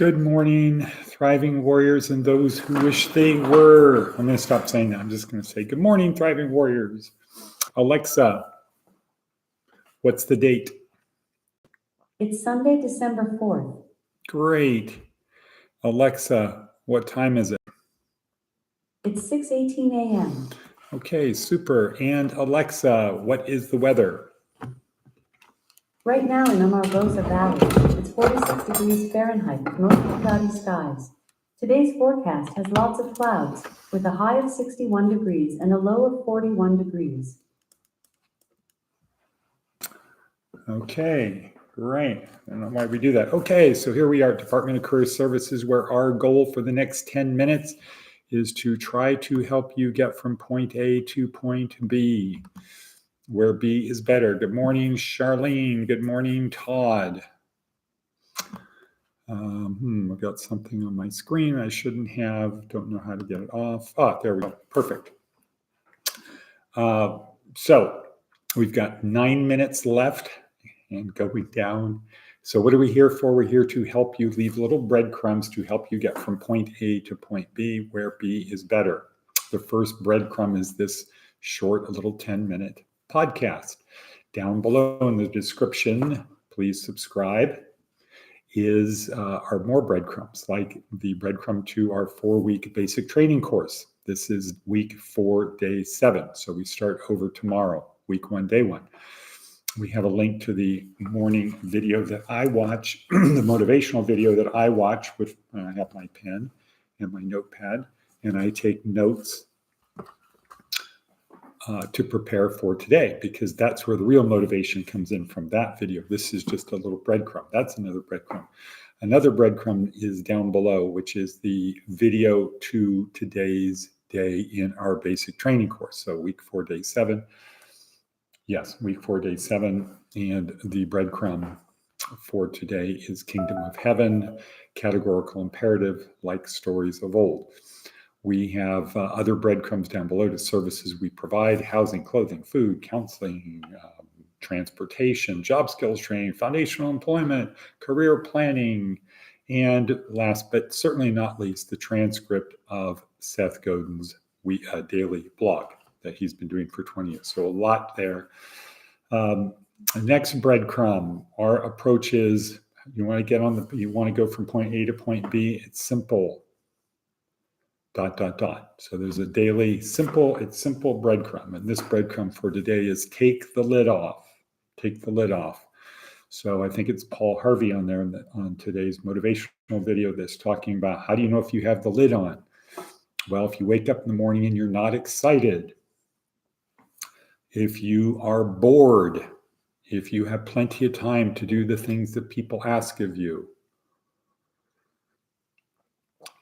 Good morning, thriving warriors and those who wish they were. I'm going to stop saying that. I'm just going to say good morning, thriving warriors. Alexa, what's the date? It's Sunday, December 4th. Great. Alexa, what time is it? It's 6:18 a.m. Okay, super. And Alexa, what is the weather? Right now in Amargosa Valley, it's 46 degrees Fahrenheit with mostly cloudy skies. Today's forecast has lots of clouds, with a high of 61 degrees and a low of 41 degrees. Okay, great. I don't know why we do that. Okay, so here we are at Department of Career Services, where our goal for the next 10 minutes is to try to help you get from point A to point B, where B is better. Good morning, Charlene. Good morning, Todd. I've got something on my screen I shouldn't have. Don't know how to get it off. There we go. Perfect. So we've got 9 minutes left and going down. So what are we here for? We're here to help you leave little breadcrumbs to help you get from point A to point B, where B is better. The first breadcrumb is this short, little 10-minute podcast. Down below in the description, please subscribe, are more breadcrumbs, like the breadcrumb to our 4-week basic training course. This is week 4, day 7. So we start over tomorrow, week 1, day 1. We have a link to the morning video that I watch, the motivational video that I watch with, I have my pen and my notepad, and I take notes to prepare for today, because that's where the real motivation comes in, from that video. This is just a little breadcrumb. That's another breadcrumb. Another breadcrumb is down below, which is the video to today's day in our basic training course. So week 4, day 7. Yes, week 4, day 7. And the breadcrumb for today is Kingdom of Heaven, categorical imperative, like stories of old. We have other breadcrumbs down below to services we provide: housing, clothing, food, counseling, transportation, job skills training, foundational employment, career planning, and last but certainly not least, the transcript of Seth Godin's daily blog that he's been doing for 20 years. So a lot there. Next breadcrumb, our approach is, you want to go from point A to point B. It's simple. ... So there's a daily simple breadcrumb. And this breadcrumb for today is take the lid off. Take the lid off. So I think it's Paul Harvey on there on today's motivational video that's talking about, how do you know if you have the lid on? Well, if you wake up in the morning and you're not excited, if you are bored, if you have plenty of time to do the things that people ask of you,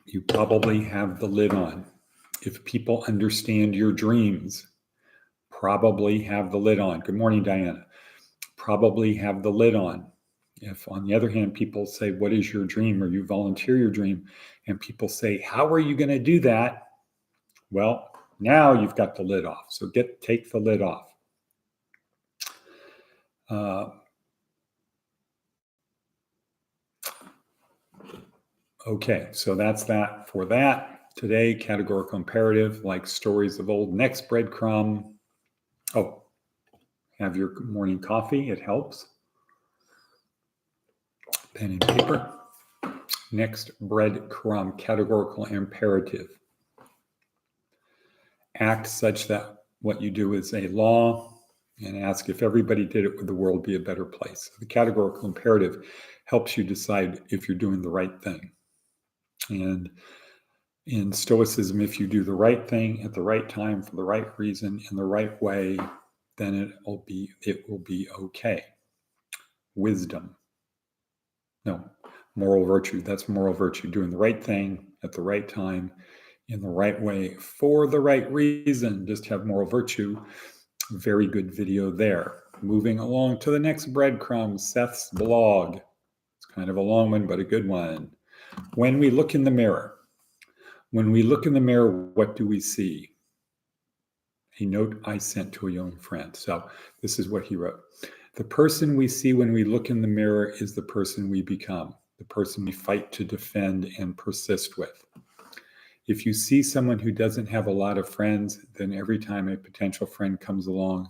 you probably have the lid on. If people understand your dreams, probably have the lid on. Good morning, Diana. Probably have the lid on. If, on the other hand, people say, what is your dream? Or you volunteer your dream, and people say, how are you going to do that? Well, now you've got the lid off. So take the lid off. Okay, so that's that for that. Today, categorical imperative, like stories of old. Next breadcrumb. Oh, have your morning coffee. It helps. Pen and paper. Next breadcrumb, categorical imperative. Act such that what you do is a law, and ask, if everybody did it, would the world be a better place? The categorical imperative helps you decide if you're doing the right thing. And in Stoicism, if you do the right thing at the right time for the right reason in the right way, then it will be okay. Wisdom. No, moral virtue. That's moral virtue. Doing the right thing at the right time in the right way for the right reason. Just have moral virtue. Very good video there. Moving along to the next breadcrumb, Seth's blog. It's kind of a long one, but a good one. When we look in the mirror, what do we see? A note I sent to a young friend. So this is what he wrote. The person we see when we look in the mirror is the person we become. the person we fight to defend and persist with. If you see someone who doesn't have a lot of friends, then every time a potential friend comes along,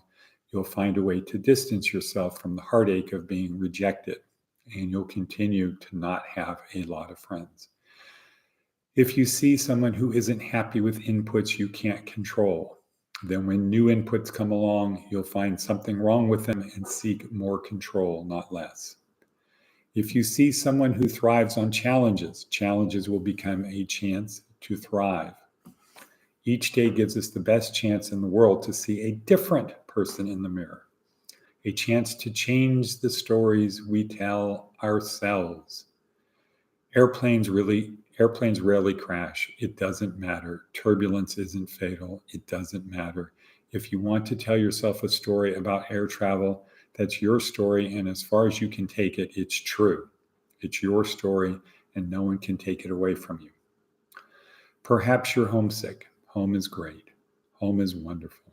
you'll find a way to distance yourself from the heartache of being rejected, and you'll continue to not have a lot of friends. If you see someone who isn't happy with inputs you can't control, then when new inputs come along, you'll find something wrong with them and seek more control, not less. If you see someone who thrives on challenges, challenges will become a chance to thrive. Each day gives us the best chance in the world to see a different person in the mirror, a chance to change the stories we tell ourselves. Airplanes rarely crash. It doesn't matter. Turbulence isn't fatal. It doesn't matter. If you want to tell yourself a story about air travel, that's your story, and as far as you can take it, it's true. It's your story, and no one can take it away from you. Perhaps you're homesick. Home is great. Home is wonderful.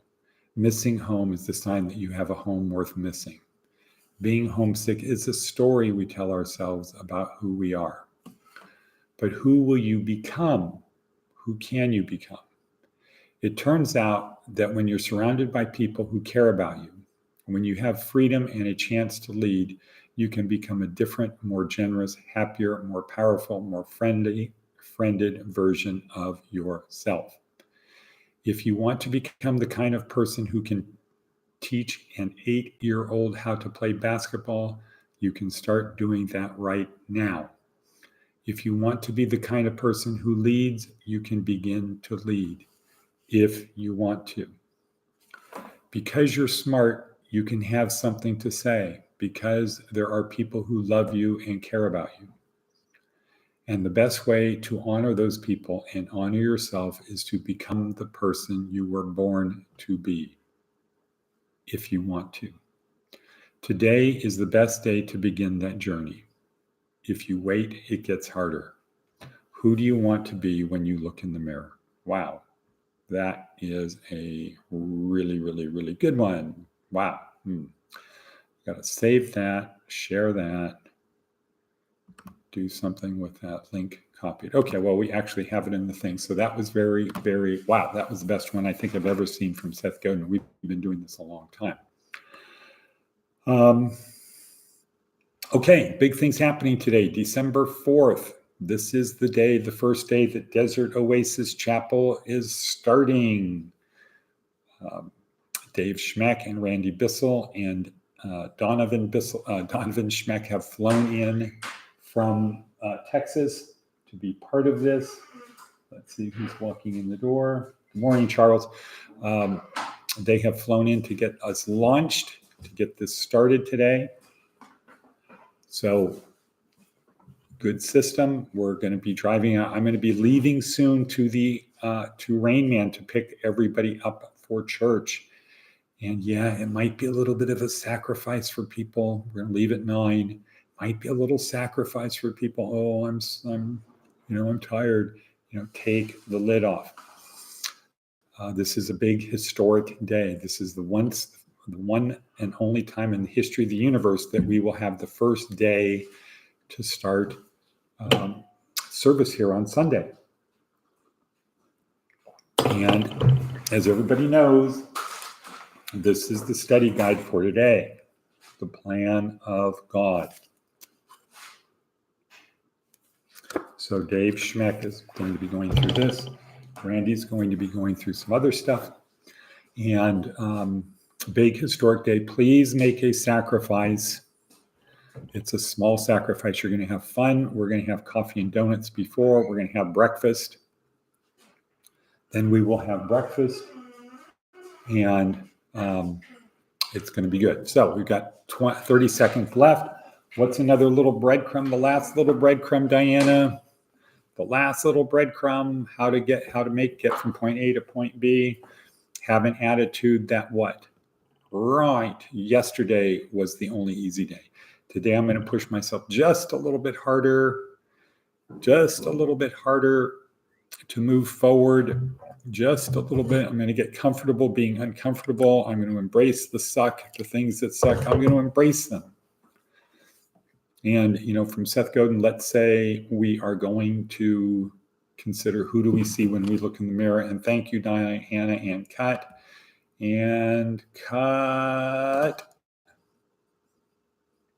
Missing home is the sign that you have a home worth missing. Being homesick is a story we tell ourselves about who we are. But who will you become? Who can you become? It turns out that when you're surrounded by people who care about you, when you have freedom and a chance to lead, you can become a different, more generous, happier, more powerful, more friended version of yourself. If you want to become the kind of person who can teach an 8-year-old how to play basketball, you can start doing that right now. If you want to be the kind of person who leads, you can begin to lead if you want to. Because you're smart, you can have something to say because there are people who love you and care about you. And the best way to honor those people and honor yourself is to become the person you were born to be, if you want to. Today is the best day to begin that journey. If you wait, it gets harder. Who do you want to be when you look in the mirror? Wow, that is a really, really, really good one. Wow. Got to save that, share that, do something with that link copied. Okay, well, we actually have it in the thing. So that was very, very, wow, that was the best one I think I've ever seen from Seth Godin. We've been doing this a long time. Okay, big things happening today, December 4th. This is the day, the first day that Desert Oasis Chapel is starting. Dave Schmeck and Randy Bissell and Donovan Schmeck have flown in from Texas to be part of this. Let's see who's walking in the door. Good morning, Charles. They have flown in to get us launched, to get this started today. So good system. We're going to be driving out. I'm going to be leaving soon to Rain Man to pick everybody up for church. And yeah, it might be a little bit of a sacrifice for people. We're going to leave at 9. Might be a little sacrifice for people. Oh, I'm tired. Take the lid off. This is a big historic day. This is the one and only time in the history of the universe that we will have the first day to start service here on Sunday. And as everybody knows, this is the study guide for today, the plan of God. So Dave Schmeck is going to be going through this. Randy's going to be going through some other stuff. And big historic day. Please make a sacrifice. It's a small sacrifice. You're going to have fun. We're going to have coffee and donuts before. We're going to have breakfast. Then we will have breakfast. And it's going to be good. So we've got 30 seconds left. What's another little breadcrumb? The last little breadcrumb, Diana. The last little breadcrumb, how to get from point A to point B. Have an attitude that what? Right. Yesterday was the only easy day. Today I'm going to push myself just a little bit harder to move forward. Just a little bit. I'm going to get comfortable being uncomfortable. I'm going to embrace the things that suck. I'm going to embrace them. And, from Seth Godin, let's say we are going to consider who do we see when we look in the mirror. And thank you, Diana and Kat. And cut.